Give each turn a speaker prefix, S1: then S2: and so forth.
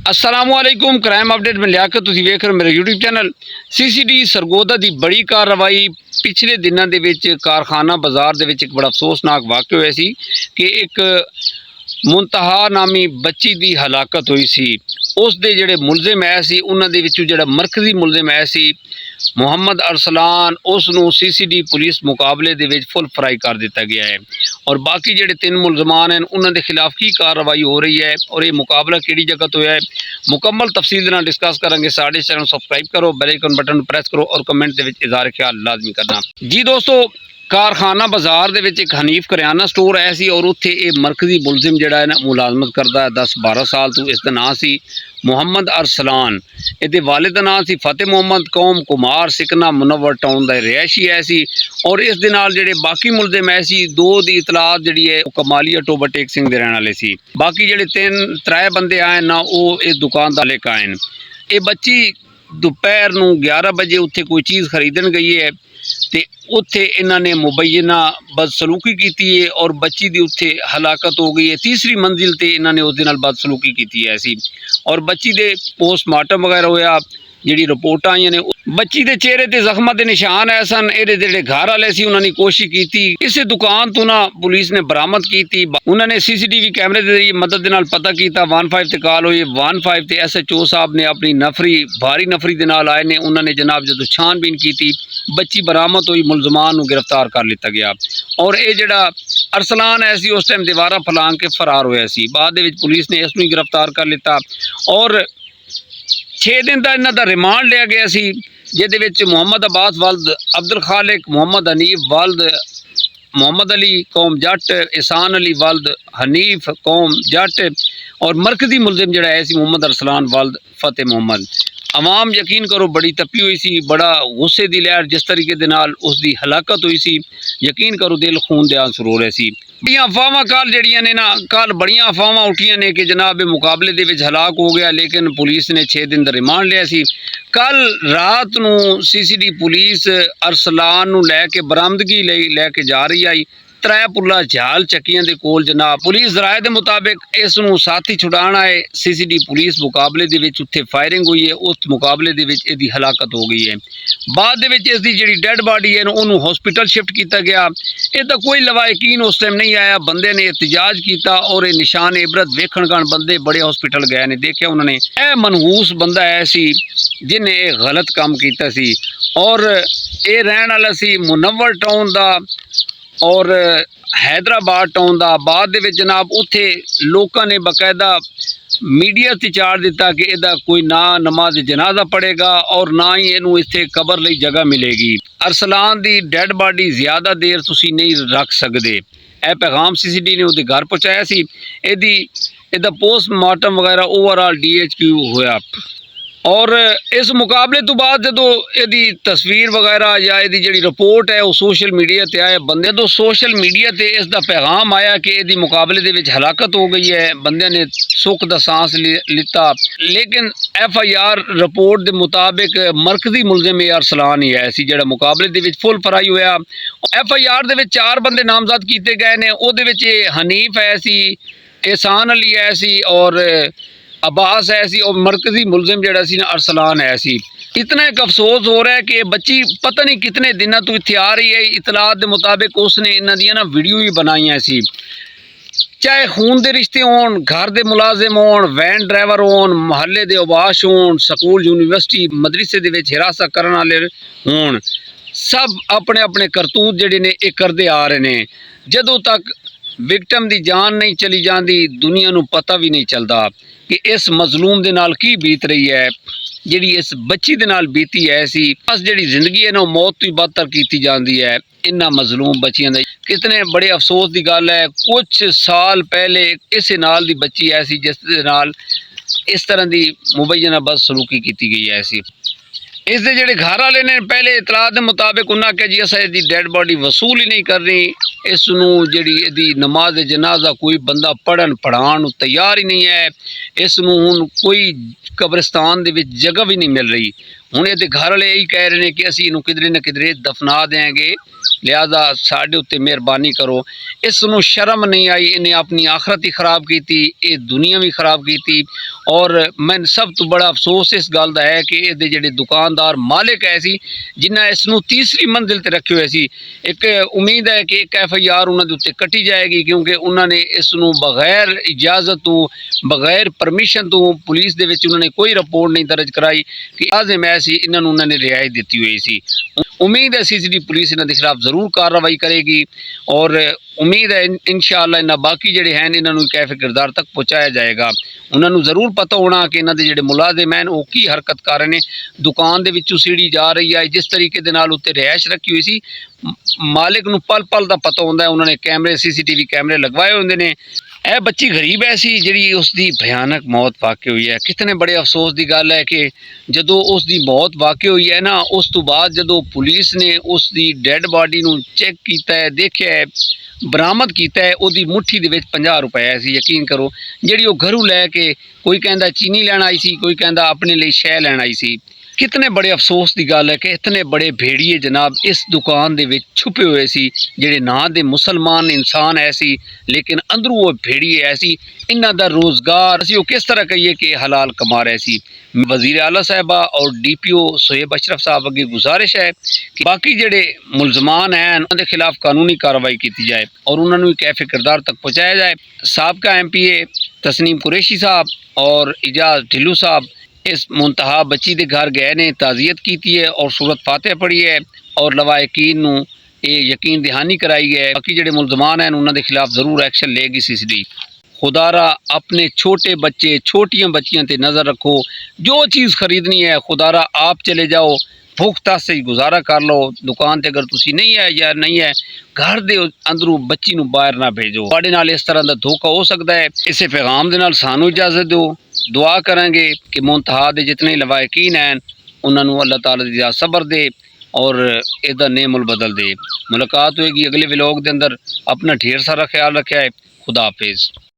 S1: असलामुअलैकुम crime update में लियाकत तुसीं वेख रहे हो मेरा यूट्यूब चैनल। CCD सरगोदा की बड़ी कार्रवाई पिछले दिनों के विच कारखाना बाजार दे विच एक बड़ा अफसोसनाक वाक़या होया सी कि एक मुंतहा नामी बच्ची की हलाकत हुई सी। उस दे जिहड़े मुलजिम है सी उन्हां दे विचों जिहड़ा मरकजी मुलजिम है सी मुहम्मद अरसलान उसनूं CCD पुलिस मुकाबले दे विच फुल फ्राई कर दिता गया है और बाकी जिहड़े 3 मुलजमान हैं उन्हां दे खिलाफ की कार्रवाई हो रही है और ये मुकाबला किहड़ी जगह तो है मुकम्मल तफसील दे नाल डिस्कस करांगे। साडे चैनल सबसक्राइब करो, बेल आइकन बटन प्रेस करो और कमेंट दे विच इज़हार ख्याल लाजमी करना जी। दोस्तों कारखाना बाजार दे विच एक हनीफ करियाना स्टोर है सी और उत्थे ये मरकजी मुलजिम जिहड़ा है ना मुलाजमत करदा है 10-12 साल तो। इसका नाम सी मुहम्मद अरसलान, इहदे वालिद दा नाम सी फतेह मोहम्मद, कौम कुमार, सिकना मुनव्वर टाउन दा रिहायशी है सी। और इस दे नाल जिहड़े बाकी मुलजिम है सी दो दी इतलात जिहड़ी है कमालिया टोबा टेक सिंह दे रहने वाले सी। बाकी जिहड़े 3 बंदे आए ना वो इस दुकान दा लेकर आए। ये बच्ची दोपहर नूं 11 बजे उत्थे कोई चीज़ खरीदन गई है तो उत्थे इन्होंने मुबैना बदसलूकी की है और बच्ची की उत्थे हलाकत हो गई है। तीसरी मंजिल ते इन्होंने उस दे नाल बदसलूकी की है सी और बच्ची दे पोस्टमार्टम वगैरह होया जिहड़ी रिपोर्ट आई ने बच्ची के चेहरे ते जख्मां दे निशान है सन। ये जिहड़े घर वाले सी उन्होंने कोशिश की किसी दुकान तो ना पुलिस ने बरामद की। उन्होंने CCTV कैमरे के जरिए मदद नाल पता किया 15 ते कॉल हुई 15 ते SHO साहब ने अपनी नफरी भारी नफरी दे नाल आए ने। उन्होंने जनाब जो छानबीन की बच्ची बरामद हुई, मुलजमान नूं गिरफ्तार कर लिया गया और ये जिहड़ा अरसलान है सी उस टाइम दीवारा फलांग के फरार होया सी। बाद दे विच पुलिस ने इसनूं गिरफ्तार कर लिया और 6 दिन का इन्हां दा रिमांड लिया गया सी जिहदे विच मुहम्मद अब्बास वल्द अब्दुल खालिक, मुहम्मद हनीफ वल्द मुहम्मद अली कौम जट, एहसान अली वल्द हनीफ कौम जट और मरकजी मुलजिम जिहड़ा है सी मुहम्मद अरसलान वल्द फतेह मोहम्मद। आवाम यकीन करो बड़ी तपी हुई सी, बड़ा गुस्से की लहर जिस तरीके दे नाल उसकी हलाकत हुई सी, यकीन करो दिल खून दे आंसू रो रहे सी। बड़ियां अफवाहां कल जड़ियां ने ना कल बड़ियां अफवाहां उठियां ने कि जनाब मुकाबले दे विच हलाक हो गया, लेकिन पुलिस ने 6 दिन का रिमांड लिया सी। कल रात नूं CCD पुलिस अरसलान नूं लैके बरामदगी लैके जा रही आई 3 पुला झाल चक्कियां दे कोल। जनाब पुलिस जराए दे मुताबिक इस नूं साथी छुड़ाना है CCD पुलिस मुकाबले दे विच उत्थे फायरिंग हुई है, उस मुकाबले दे विच इहदी हलाकत हो गई है। बाद दे विच इसदी जिहड़ी डेड बॉडी है उन्होंने हॉस्पिटल शिफ्ट किया गया। इसदा कोई लवायकीन उस टाइम नहीं आया, बंदे ने एहतजाज किया और ये निशान इबरत वेखण गण बंदे बड़े हॉस्पिटल गए ने, देखा उन्होंने यह मनहूस बंदा है सी जिन्हें एक गलत काम किया सी और ये रहने वाला सी मुनव्वर टाउन का और हैदराबाद टाउन का। बाद दे विच जनाब उत्थे लोगों ने बाकायदा मीडिया से चाड़ दिता कि इहदा कोई ना नमाज जनाजा पड़ेगा और ना ही इनू इत्थे कबर लई जगह मिलेगी। अरसलान की डेड बॉडी ज़्यादा देर तुसी नहीं रख सकते। यह पैगाम CCD ने उसके घर पहुँचाया सी। इहदा पोस्टमार्टम वगैरह ओवरऑल DHQ होया और इस मुकाबले तो बाद जो यदी तस्वीर वगैरह या यदी जी रिपोर्ट है वो सोशल मीडिया ते आए बंदे तो सोशल मीडिया ते इसका पैगाम आया कि यदी मुकाबले दे विच हलाकत हो गई है, बंदे ने सुख दा सांस लिता, लेकिन FIR रिपोर्ट के मुताबिक मरकजी मुलजिम अरसलान ही है सी जिहड़ा मुकाबले दे विच फुल फ्राई होया। FIR दे विच 4 बंदे नामजद किए गए ने, उहदे विच हनीफ है सी, एहसान अली है सी और अब्बास है सी और मरकजी मुलजिम जिहड़ा सी ना अरसलान है सी। इतना एक अफसोस हो रहा है कि बच्ची पता नहीं कितने दिनों तो इत्थे आ रही है। इतलात के मुताबिक उसने इन्हां दियां ना वीडियो भी बनाई सी, चाहे खून के रिश्ते होन, घर के मुलाजिम होन, वैन ड्राइवर होन, महल्ले के अवाश होन, स्कूल यूनिवर्सिटी मदरसे दे विच हिरासत करने वाले होन, सब अपने अपने करतूत जिहड़े ने ये करते आ रहे हैं। जदों तक विक्टिम की जान नहीं चली जाती दुनिया नूं पता भी नहीं चलता कि इस मजलूम दे नाल की बीत रही है जिहड़ी इस बच्ची दे नाल बीती है सी। बस जिहड़ी जिंदगी है ना मौत तो बदतर की जाती है इन्हां मजलूम बच्चियां दा। कितने बड़े अफसोस की गल है, कुछ साल पहले इस नाल दी बच्ची ऐसी जिस दे नाल इस तरह की मुबैना बदसलूकी की गई है सी। इस दे जिहड़े घर वाले ने पहले इतलात के मुताबिक उन्हें आख्या जी असां इसदी डेड बॉडी वसूल ही नहीं करनी, इसनूं जिहड़ी इहदी नमाज जनाजा कोई बंदा पढ़न पढ़ाउण तैयार ही नहीं है, इसनूं हुण कोई कब्रिस्तान दे विच जगह भी नहीं मिल रही। हुण इहदे घर वाले यही कह रहे हैं कि असीं इहनूं किधरे ना किधरे दफना देंगे लिहाजा साडे उत्ते मेहरबानी करो। इस नूं शर्म नहीं आई, इन्हें अपनी आखरत ही खराब की, ये दुनिया भी खराब की। और मैं सब तो बड़ा अफसोस इस गल दा है कि इहदे जिहड़े दुकानदार मालिक है सी जिन्हें इस नूं तीसरी मंजिल ते रखे हुए सी। एक उम्मीद है कि एक FIR उन्हां दे उत्ते कट्टी जाएगी, क्योंकि उन्होंने इस नूं बगैर इजाजत तो बगैर परमिशन तो पुलिस दे विच उन्होंने कोई रिपोर्ट नहीं दर्ज कराई कि लाजिम है सी इन्हां नूं उन्होंने रियायत दी हुई सी। उम्मीद है CCD पुलिस इन्हां दे खिलाफ जरूर कार्रवाई करेगी और उम्मीद है इंशाअल्लाह इन्हां बाकी जिहड़े हैं इन्हां नूं कैफ किरदार तक पहुँचाया जाएगा। उन्होंने जरूर पता होना कि इन्हां दे जिहड़े मुलाजिम हैं वो की हरकत कर रहे हैं। दुकान दे विचों सीढ़ी जा रही है, जिस तरीके दे नाल उत्ते रिहाइश रखी हुई सी मालिक नूं पल पल दा पता होंदा है। उन्होंने कैमरे CCTV कैमरे लगवाए होंदे ने। यह बच्ची गरीब ऐसी जिहड़ी उसकी भयानक मौत वाक़ हुई है। कितने बड़े अफसोस की गल है कि जदों उसकी मौत वाक़ हुई है ना, उस तो बाद जदों पुलिस ने उसकी डैड बॉडी नूं चेक किया है, देखिया है, बरामद किया है, उसकी मुट्ठी दे विच 50 रुपए सी। यकीन करो जिहड़ी वो घरों लैके कोई कहंदा चीनी लैण आई सी, कोई कहंदा अपने लिए शै लैण आई सी। कितने बड़े अफसोस की गल है कि इतने बड़े भेड़िए जनाब इस दुकान दे विच छुपे हुए सी जिहड़े ना दे मुसलमान इंसान ऐसी लेकिन अंदरों वो भेड़िए ऐसी। इन्हां दा रोज़गार असीं वो किस तरह कहिए कि हलाल कमा रहे सी। वज़ीर आला साहिबा और DPO सोहेब अशरफ साहब अगे गुजारिश है कि बाकी जिहड़े मुलजमान हैं उन्हां दे खिलाफ कानूनी कार्रवाई की जाए और उन्होंने भी कैफे किरदार तक पहुँचाया जाए। साबका MPA तस्नीम कुरैशी साहब और इजाज़ ढिल्लू साहब इस मुंतहा बच्ची के घर गए ने, ताज़ियत की है और सूरत फातिहा पढ़ी है और लवायकीन नूं ये यकीन दहानी कराई है। बाकी जिहड़े मुलजमान हैं उन्हां दे खिलाफ जरूर एक्शन लेगी CCD। खुदारा अपने छोटे बच्चे छोटियां बच्चियां ते नज़र रखो। जो चीज़ खरीदनी है खुदारा आप चले जाओ, भुख तस से गुजारा कर लो। दुकान ते अगर तुसी नहीं है या नहीं है घर दे अंदरों बच्ची नूं बाहर ना भेजो। तुहाडे नाल इस तरह का धोखा हो सकता है। इसे पैगाम दे नाल सानू इजाजत दो। दुआ करेंगे कि मुंतहा दे जितने लवायकीन हैं उन्हां नूं अल्लाह ताला दी सबर दे और इहदा नेमुल बदल दे। मुलाकात होएगी अगले व्लॉग के अंदर। अपना ढेर सारा ख्याल रखा है। खुदा हाफिज़।